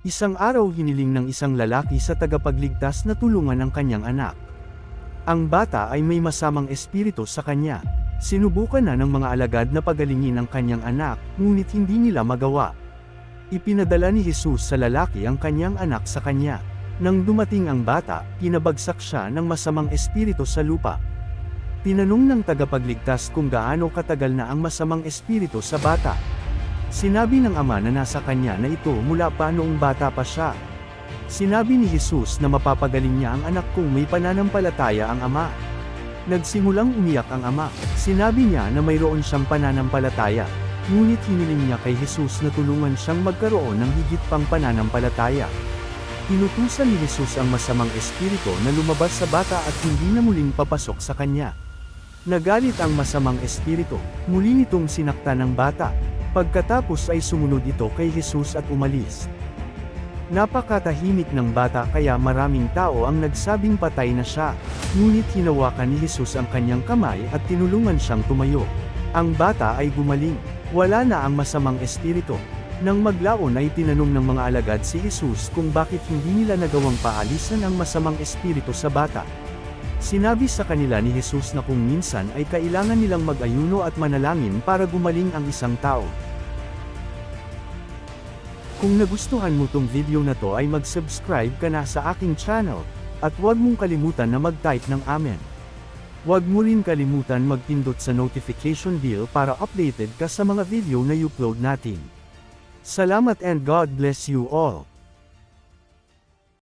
Isang araw hiniling ng isang lalaki sa tagapagligtas na tulungan ang kanyang anak. Ang bata ay may masamang espiritu sa kanya. Sinubukan na ng mga alagad na pagalingin ang kanyang anak, ngunit hindi nila magawa. Ipinadala ni Jesus sa lalaki ang kanyang anak sa kanya. Nang dumating ang bata, pinabagsak siya ng masamang espiritu sa lupa. Tinanong ng tagapagligtas kung gaano katagal na ang masamang espiritu sa bata. Sinabi ng ama na nasa kanya na ito mula pa noong bata pa siya. Sinabi ni Jesus na mapapagaling niya ang anak kung may pananampalataya ang ama. Nagsimulang umiyak ang ama. Sinabi niya na mayroon siyang pananampalataya, ngunit hiniling niya kay Jesus na tulungan siyang magkaroon ng higit pang pananampalataya. Inutusan ni Jesus ang masamang espiritu na lumabas sa bata at hindi na muling papasok sa kanya. Nagalit ang masamang espiritu, muli nitong sinaktan ng bata. Pagkatapos ay sumunod ito kay Jesus at umalis. Napakatahimik ng bata kaya maraming tao ang nagsabing patay na siya, ngunit hinawakan ni Jesus ang kanyang kamay at tinulungan siyang tumayo. Ang bata ay gumaling, wala na ang masamang espiritu. Nang maglaon ay tinanong ng mga alagad si Jesus kung bakit hindi nila nagawang paalisan ang masamang espiritu sa bata. Sinabi sa kanila ni Jesus na kung minsan ay kailangan nilang mag-ayuno at manalangin para gumaling ang isang tao. Kung nagustuhan mo tong video na to ay mag-subscribe ka na sa aking channel, at huwag mong kalimutan na mag-type ng amen. Huwag mo rin kalimutan magpindot sa notification bell para updated ka sa mga video na i-upload natin. Salamat and God bless you all.